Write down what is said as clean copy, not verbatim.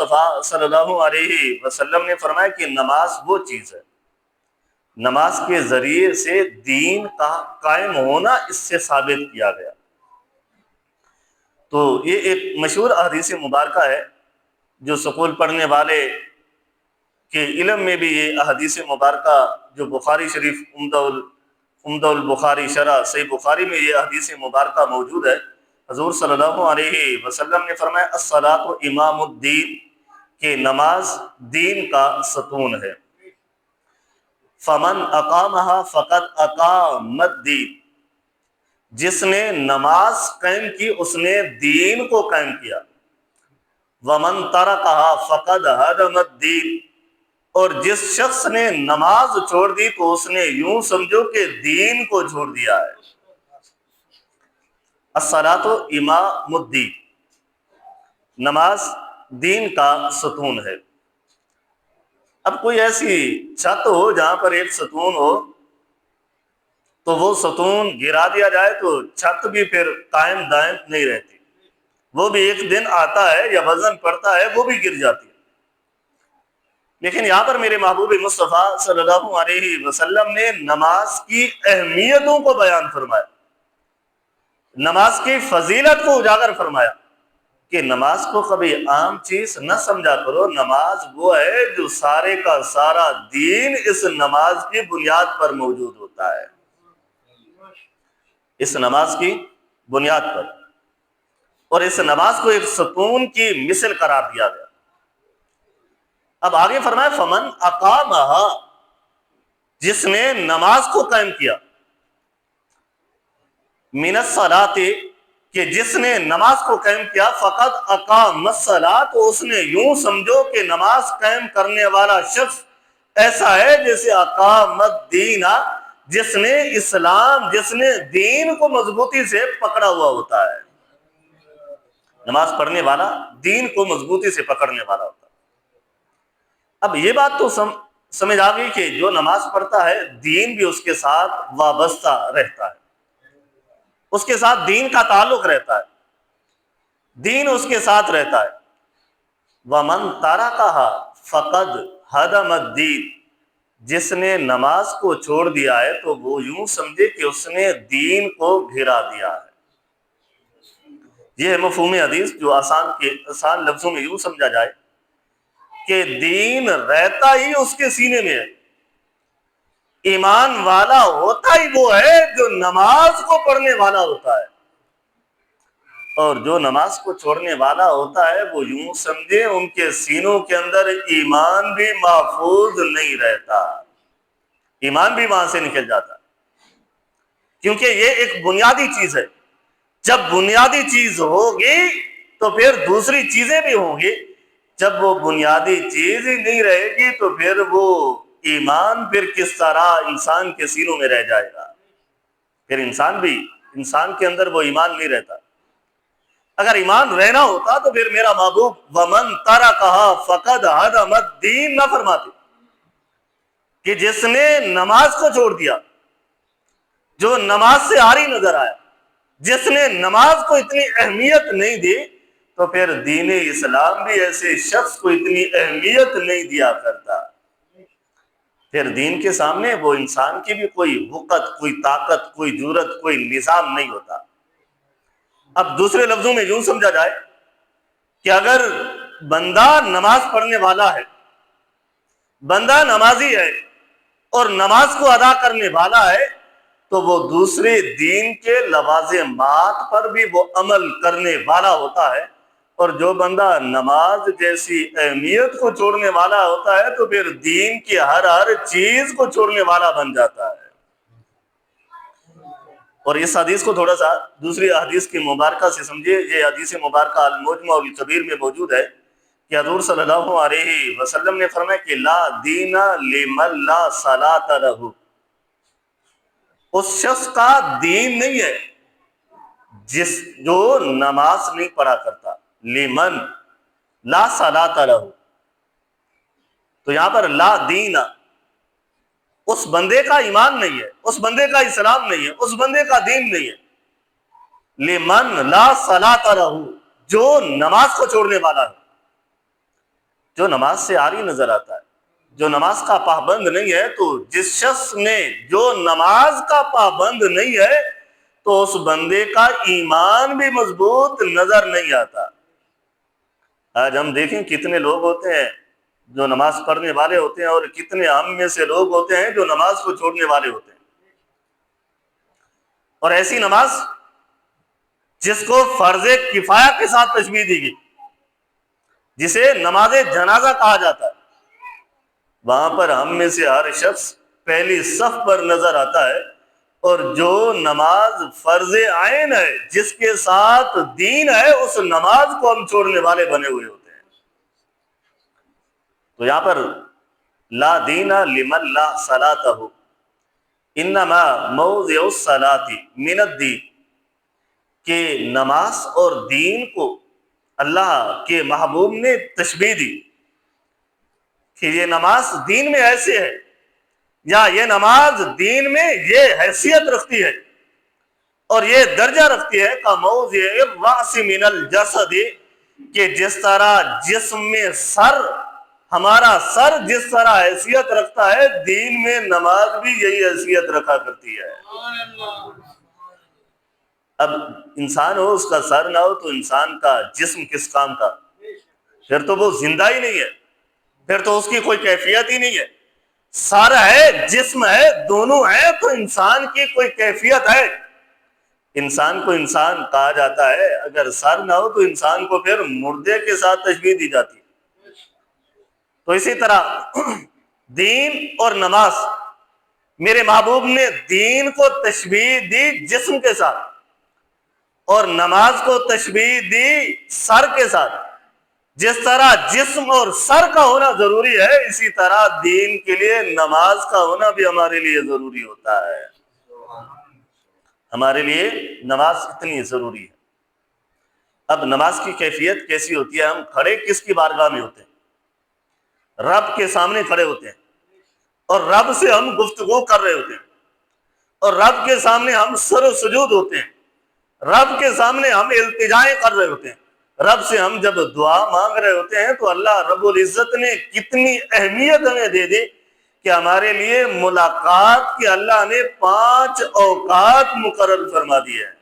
مصطفیٰ صلی اللہ علیہ وسلم نے فرمایا کہ نماز وہ چیز ہے، نماز کے ذریعے سے دین کا قائم ہونا اس سے ثابت کیا گیا۔ تو یہ ایک مشہور احادیث مبارکہ ہے جو سکول پڑھنے والے کے علم میں بھی یہ احادیث مبارکہ جو بخاری شریف عمدہ البخاری شرح صحیح بخاری میں یہ احادیث مبارکہ موجود ہے۔ حضور صلی اللہ علیہ وسلم نے فرمایا الصلاۃ امام الدین، کہ نماز دین کا ستون ہے۔ فمن اقامها فقد اقام الدین، جس نے نماز قائم کی اس نے دین کو قائم کیا۔ ومن ترکها فقد هدم الدین، اور جس شخص نے نماز چھوڑ دی تو اس نے یوں سمجھو کہ دین کو چھوڑ دیا ہے۔ الصلاۃ امام الدین، نماز دین کا ستون ہے۔ اب کوئی ایسی چھت ہو جہاں پر ایک ستون ہو تو وہ ستون گرا دیا جائے تو چھت بھی پھر قائم دائم نہیں رہتی، وہ بھی ایک دن آتا ہے یا وزن پڑتا ہے وہ بھی گر جاتی ہے۔ لیکن یہاں پر میرے محبوب مصطفیٰ صلی اللہ علیہ وسلم نے نماز کی اہمیتوں کو بیان فرمایا، نماز کی فضیلت کو اجاگر فرمایا کہ نماز کو کبھی عام چیز نہ سمجھا کرو، نماز وہ ہے جو سارے کا سارا دین اس نماز کی بنیاد پر موجود ہوتا ہے، اس نماز کی بنیاد پر، اور اس نماز کو ایک ستون کی مثل قرار دیا گیا۔ اب آگے فرمایا فمن اقامہا، جس نے نماز کو قائم کیا، من الصلاۃ، کہ جس نے نماز کو قائم کیا، فقد اقام الصلاۃ، تو اس نے یوں سمجھو کہ نماز قائم کرنے والا شخص ایسا ہے جیسے اقام الدین، جس نے اسلام، جس نے دین کو مضبوطی سے پکڑا ہوا ہوتا ہے۔ نماز پڑھنے والا دین کو مضبوطی سے پکڑنے والا ہوتا ہے۔ اب یہ بات تو سمجھ آ گئی کہ جو نماز پڑھتا ہے دین بھی اس کے ساتھ وابستہ رہتا ہے، اس کے ساتھ دین کا تعلق رہتا ہے، دین اس کے ساتھ رہتا ہے۔ وَمَن تَرَکَهَا فَقَدْ هَدَمَ الدِّينَ، جس نے نماز کو چھوڑ دیا ہے تو وہ یوں سمجھے کہ اس نے دین کو گرا دیا ہے۔ یہ ہے مفہوم حدیث جو آسان لفظوں میں یوں سمجھا جائے کہ دین رہتا ہی اس کے سینے میں ہے، ایمان والا ہوتا ہی وہ ہے جو نماز کو پڑھنے والا ہوتا ہے، اور جو نماز کو چھوڑنے والا ہوتا ہے وہ یوں سمجھے ان کے سینوں کے اندر ایمان بھی محفوظ نہیں رہتا، ایمان بھی وہاں سے نکل جاتا، کیونکہ یہ ایک بنیادی چیز ہے۔ جب بنیادی چیز ہوگی تو پھر دوسری چیزیں بھی ہوں گی، جب وہ بنیادی چیز ہی نہیں رہے گی تو پھر وہ ایمان پھر کس طرح انسان کے سینوں میں رہ جائے گا، پھر انسان کے اندر وہ ایمان نہیں رہتا۔ اگر ایمان رہنا ہوتا تو پھر میرا محبوب وَمَن تَرَکَهَا فَقَدْ هَدَمَ الدِّينَ نہ فرماتے کہ جس نے نماز کو چھوڑ دیا، جو نماز سے عاری نظر آیا، جس نے نماز کو اتنی اہمیت نہیں دی، تو پھر دین اسلام بھی ایسے شخص کو اتنی اہمیت نہیں دیا کرتا، پھر دین کے سامنے وہ انسان کی بھی کوئی وقت، کوئی طاقت، کوئی جرأت، کوئی نظام نہیں ہوتا۔ اب دوسرے لفظوں میں یوں سمجھا جائے کہ اگر بندہ نماز پڑھنے والا ہے، بندہ نمازی ہے اور نماز کو ادا کرنے والا ہے، تو وہ دوسرے دین کے لوازمات پر بھی وہ عمل کرنے والا ہوتا ہے، اور جو بندہ نماز جیسی اہمیت کو چھوڑنے والا ہوتا ہے تو پھر دین کی ہر چیز کو چھوڑنے والا بن جاتا ہے۔ اور اس حدیث کو تھوڑا سا دوسری حدیث کی مبارکہ سے سمجھے۔ یہ حدیث مبارکہ المجمع الکبیر میں موجود ہے کہ حضور صلی اللہ علیہ وسلم نے فرمایا کہ لا دین لمن لا صلاۃ لہ، اس شخص کا دین نہیں ہے جو نماز نہیں پڑھا کرتا، لمن لا صلاۃ لہ، تو یہاں پر لا دین، اس بندے کا ایمان نہیں ہے، اس بندے کا اسلام نہیں ہے، اس بندے کا دین نہیں ہے۔ لمن لا صلاۃ لہ، جو نماز کو چھوڑنے والا ہے۔ جو نماز سے عاری نظر آتا ہے، جو نماز کا پابند نہیں ہے، تو جس شخص نے جو نماز کا پابند نہیں ہے تو اس بندے کا ایمان بھی مضبوط نظر نہیں آتا۔ آج ہم دیکھیں کتنے لوگ ہوتے ہیں جو نماز پڑھنے والے ہوتے ہیں، اور کتنے ہم میں سے لوگ ہوتے ہیں جو نماز کو چھوڑنے والے ہوتے ہیں۔ اور ایسی نماز جس کو فرض کفایہ کے ساتھ تشبیہ دی گئی، جسے نماز جنازہ کہا جاتا ہے، وہاں پر ہم میں سے ہر شخص پہلی صف پر نظر آتا ہے، اور جو نماز فرض عین ہے، جس کے ساتھ دین ہے، اس نماز کو ہم چھوڑنے والے بنے ہوئے ہوتے ہیں۔ تو یہاں پر لا دین لمن لا صلاۃ انما موضع الصلاۃ من الدین، کہ نماز اور دین کو اللہ کے محبوب نے تشبیہ دی کہ یہ نماز دین میں ایسے ہے، یا یہ نماز دین میں یہ حیثیت رکھتی ہے اور یہ درجہ رکھتی ہے کا موضع الرأس من الجسد، کہ جس طرح جسم میں سر، ہمارا سر جس طرح حیثیت رکھتا ہے، دین میں نماز بھی یہی حیثیت رکھا کرتی ہے۔ اب انسان ہو، اس کا سر نہ ہو، تو انسان کا جسم کس کام کا؟ پھر تو وہ زندہ ہی نہیں ہے، پھر تو اس کی کوئی کیفیت ہی نہیں ہے۔ سر ہے، جسم ہے، دونوں ہیں، تو انسان کی کوئی کیفیت ہے۔ انسان کو انسان کہا جاتا ہے، اگر سر نہ ہو تو انسان کو پھر مردے کے ساتھ تشبیہ دی جاتی ہے۔ تو اسی طرح دین اور نماز، میرے محبوب نے دین کو تشبیہ دی جسم کے ساتھ، اور نماز کو تشبیہ دی سر کے ساتھ۔ جس طرح جسم اور سر کا ہونا ضروری ہے، اسی طرح دین کے لیے نماز کا ہونا بھی ہمارے لیے ضروری ہوتا ہے۔ ہمارے لیے نماز اتنی ضروری ہے۔ اب نماز کی کیفیت کیسی ہوتی ہے؟ ہم کھڑے کس کی بارگاہ میں ہوتے ہیں؟ رب کے سامنے کھڑے ہوتے ہیں، اور رب سے ہم گفتگو کر رہے ہوتے ہیں، اور رب کے سامنے ہم سر و سجود ہوتے ہیں، رب کے سامنے ہم التجائیں کر رہے ہوتے ہیں، رب سے ہم جب دعا مانگ رہے ہوتے ہیں، تو اللہ رب العزت نے کتنی اہمیت ہمیں دے دی کہ ہمارے لیے ملاقات کے اللہ نے 5 اوقات مقرر فرما دیے ہیں۔